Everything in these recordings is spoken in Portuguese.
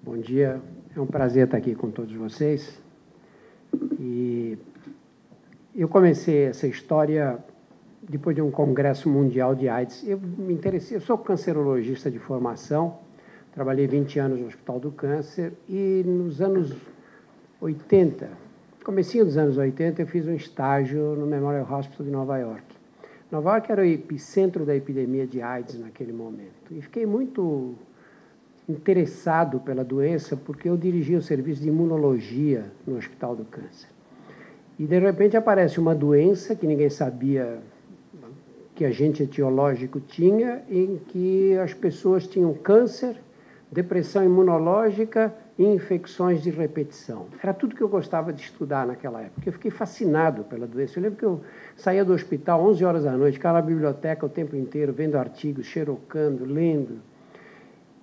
Bom dia, é um prazer estar aqui com todos vocês. E eu comecei essa história depois de um congresso mundial de AIDS. Eu me interessei, eu sou cancerologista de formação, trabalhei 20 anos no Hospital do Câncer e nos anos 80, comecinho dos anos 80, eu fiz um estágio no Memorial Hospital de Nova York. Nova York era o epicentro da epidemia de AIDS naquele momento. E fiquei muito interessado pela doença porque eu dirigia o serviço de imunologia no Hospital do Câncer. E, de repente, aparece uma doença que ninguém sabia que agente etiológico tinha, em que as pessoas tinham câncer, depressão imunológica e infecções de repetição. Era tudo que eu gostava de estudar naquela época. Eu fiquei fascinado pela doença. Eu lembro que eu saía do hospital 11 horas da noite, ficava na biblioteca o tempo inteiro, vendo artigos, xerocando, lendo.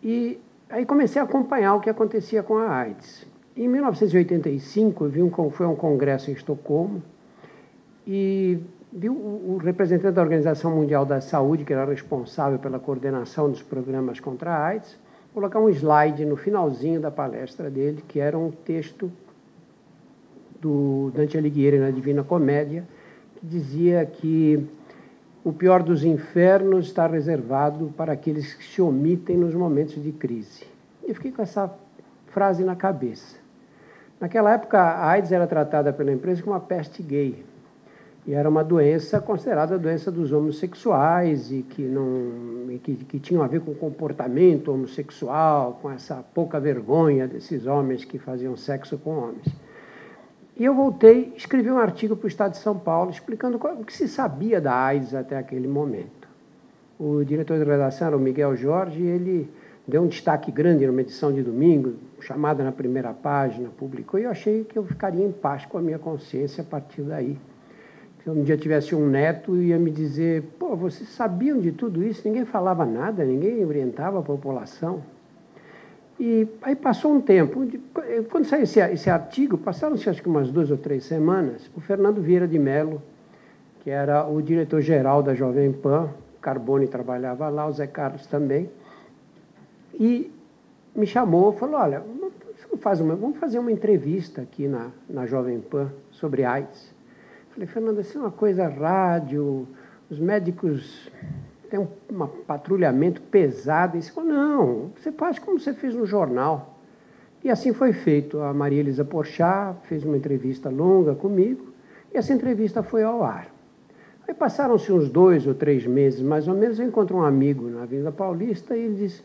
E aí comecei a acompanhar o que acontecia com a AIDS. Em 1985, foi um congresso em Estocolmo e vi o representante da Organização Mundial da Saúde, que era responsável pela coordenação dos programas contra a AIDS, colocar um slide no finalzinho da palestra dele, que era um texto do Dante Alighieri na Divina Comédia, que dizia que o pior dos infernos está reservado para aqueles que se omitem nos momentos de crise. Eu fiquei com essa frase na cabeça. Naquela época, a AIDS era tratada pela empresa como uma peste gay. E era uma doença considerada a doença dos homossexuais e que tinham a ver com o comportamento homossexual, com essa pouca vergonha desses homens que faziam sexo com homens. E eu voltei, escrevi um artigo para o Estado de São Paulo explicando o que se sabia da AIDS até aquele momento. O diretor de redação era o Miguel Jorge e ele deu um destaque grande numa edição de domingo, chamada na primeira página, publicou, e eu achei que eu ficaria em paz com a minha consciência a partir daí. Se um dia tivesse um neto, ia me dizer, pô, vocês sabiam de tudo isso? Ninguém falava nada, ninguém orientava a população. E aí passou um tempo. Quando saiu esse artigo, passaram-se acho que umas 2 ou 3 semanas, o Fernando Vieira de Mello, que era o diretor-geral da Jovem Pan, Carbone trabalhava lá, o Zé Carlos também, e me chamou e falou, olha, vamos fazer uma entrevista aqui na Jovem Pan sobre AIDS. Falei, Fernando, isso é uma coisa rádio, os médicos têm um patrulhamento pesado. E ele falou, não, você faz como você fez no jornal. E assim foi feito. A Maria Elisa Porchat fez uma entrevista longa comigo, e essa entrevista foi ao ar. Aí passaram-se uns 2 ou 3 meses, mais ou menos, eu encontro um amigo na Avenida Paulista, e ele disse,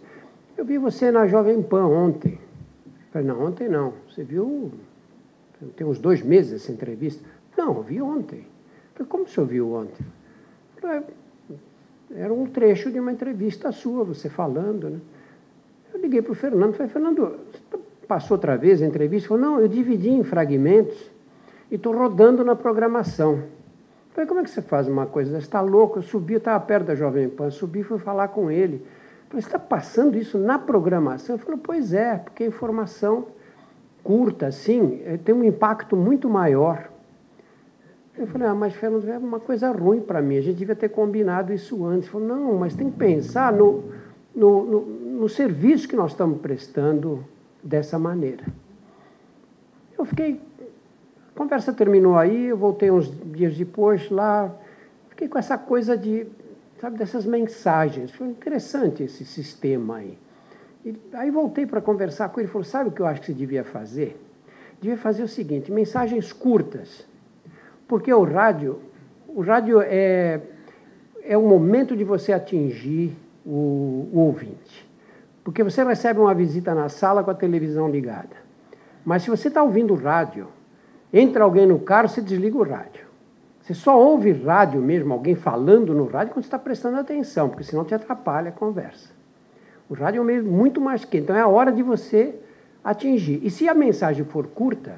eu vi você na Jovem Pan ontem. Eu falei, não, ontem não. Você viu, tem uns 2 meses essa entrevista. Não, eu vi ontem. Eu falei, como o senhor viu ontem? Eu falei, era um trecho de uma entrevista sua, você falando, né? Eu liguei para o Fernando, falei, Fernando, você passou outra vez a entrevista? Ele falou, não, eu dividi em fragmentos e estou rodando na programação. Eu falei, como é que você faz uma coisa dessa? Você está louco? Eu subi, eu estava perto da Jovem Pan, subi e fui falar com ele. Eu falei, você está passando isso na programação? Ele falou, pois é, porque a informação curta, assim, tem um impacto muito maior. Eu falei, mas Fernando, é uma coisa ruim para mim, a gente devia ter combinado isso antes. Ele falou, não, mas tem que pensar no serviço que nós estamos prestando dessa maneira. Eu fiquei, a conversa terminou aí, eu voltei uns dias depois lá, fiquei com essa coisa dessas mensagens. Foi interessante esse sistema aí. E aí voltei para conversar com ele, ele falou, sabe o que eu acho que você devia fazer? Devia fazer o seguinte, mensagens curtas. Porque o rádio é o momento de você atingir o ouvinte. Porque você recebe uma visita na sala com a televisão ligada. Mas se você está ouvindo rádio, entra alguém no carro, você desliga o rádio. Você só ouve rádio mesmo, alguém falando no rádio, quando você está prestando atenção, porque senão te atrapalha a conversa. O rádio é um meio muito mais quente, então é a hora de você atingir. E se a mensagem for curta,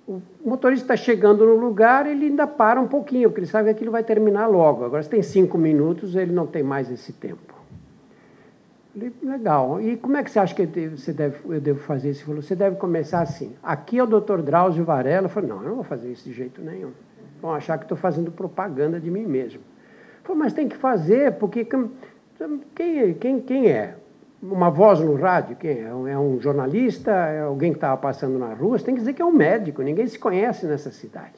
o motorista está chegando no lugar, ele ainda para um pouquinho, porque ele sabe que aquilo vai terminar logo. Agora, se tem 5 minutos, ele não tem mais esse tempo. Legal. E como é que você acha que eu devo fazer isso? Ele falou, você deve começar assim. Aqui é o Dr. Drauzio Varela. Eu falei, não, eu não vou fazer isso de jeito nenhum. Vão achar que estou fazendo propaganda de mim mesmo. Ele falou, mas tem que fazer, porque quem é? uma voz no rádio, quem é? É um jornalista, é alguém que estava passando na rua, você tem que dizer que é um médico, ninguém se conhece nessa cidade.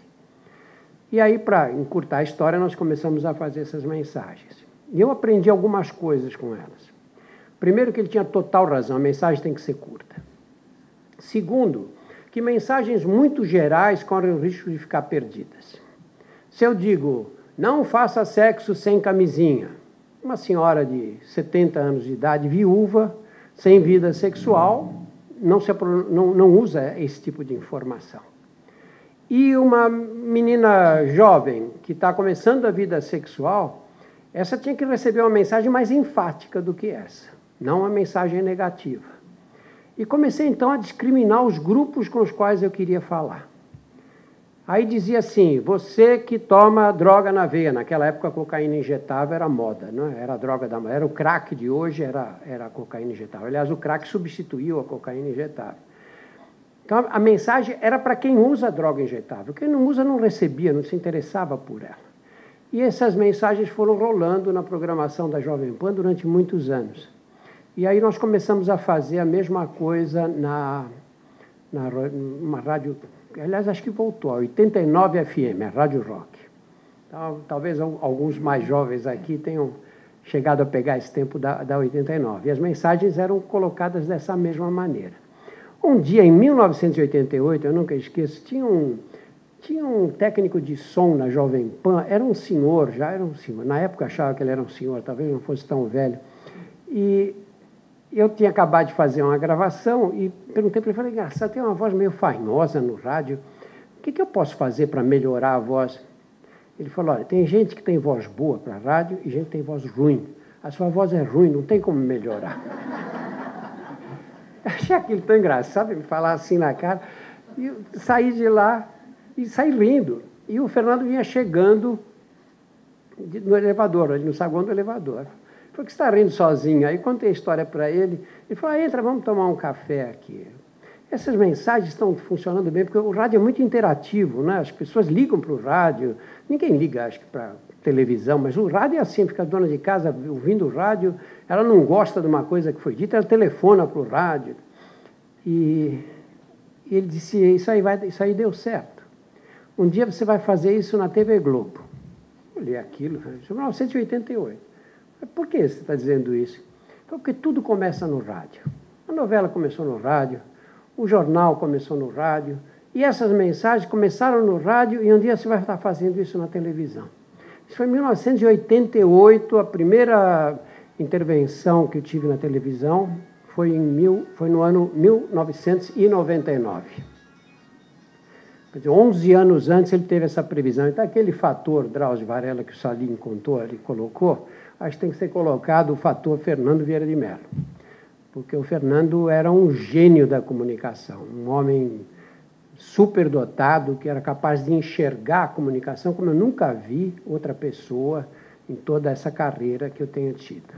E aí, para encurtar a história, nós começamos a fazer essas mensagens. E eu aprendi algumas coisas com elas. Primeiro, que ele tinha total razão, a mensagem tem que ser curta. Segundo, que mensagens muito gerais correm o risco de ficar perdidas. Se eu digo, não faça sexo sem camisinha, uma senhora de 70 anos de idade, viúva, sem vida sexual, não usa esse tipo de informação. E uma menina jovem que está começando a vida sexual, essa tinha que receber uma mensagem mais enfática do que essa, não uma mensagem negativa. E comecei, então, a discriminar os grupos com os quais eu queria falar. Aí dizia assim, você que toma droga na veia, naquela época a cocaína injetável era moda, não é? Era a droga da moda, era o crack de hoje, era a cocaína injetável. Aliás, o crack substituiu a cocaína injetável. Então, a mensagem era para quem usa droga injetável. Quem não usa não recebia, não se interessava por ela. E essas mensagens foram rolando na programação da Jovem Pan durante muitos anos. E aí nós começamos a fazer a mesma coisa numa rádio, aliás, acho que voltou, a 89 FM, a Rádio Rock. Então, talvez alguns mais jovens aqui tenham chegado a pegar esse tempo da 89. E as mensagens eram colocadas dessa mesma maneira. Um dia, em 1988, eu nunca esqueço, tinha um técnico de som na Jovem Pan, era um senhor, na época achava que ele era um senhor, talvez não fosse tão velho, e eu tinha acabado de fazer uma gravação e perguntei para ele, falei, engraçado, tem uma voz meio faimosa no rádio, o que eu posso fazer para melhorar a voz? Ele falou, olha, tem gente que tem voz boa para rádio e gente que tem voz ruim. A sua voz é ruim, não tem como melhorar. Achei aquilo tão engraçado, me falar assim na cara, e eu saí de lá e saí rindo. E o Fernando vinha chegando no elevador, ali no saguão do elevador. Falei, que você está rindo sozinho? Aí contei a história para ele. Ele falou, entra, vamos tomar um café aqui. Essas mensagens estão funcionando bem, porque o rádio é muito interativo, né? As pessoas ligam para o rádio. Ninguém liga, acho que, para televisão, mas o rádio é assim, fica a dona de casa ouvindo o rádio, ela não gosta de uma coisa que foi dita, ela telefona para o rádio. E ele disse, isso aí deu certo. Um dia você vai fazer isso na TV Globo. Eu olhei aquilo, isso é 1988. Por que você está dizendo isso? Então, porque tudo começa no rádio. A novela começou no rádio, o jornal começou no rádio, e essas mensagens começaram no rádio, e um dia você vai estar fazendo isso na televisão. Isso foi em 1988, a primeira intervenção que eu tive na televisão foi no ano 1999. Quer dizer, 11 anos antes ele teve essa previsão. Então, aquele fator Drauzio Varela que o Salim contou, ele colocou, acho que tem que ser colocado o fator Fernando Vieira de Mello, porque o Fernando era um gênio da comunicação, um homem superdotado que era capaz de enxergar a comunicação como eu nunca vi outra pessoa em toda essa carreira que eu tenho tido.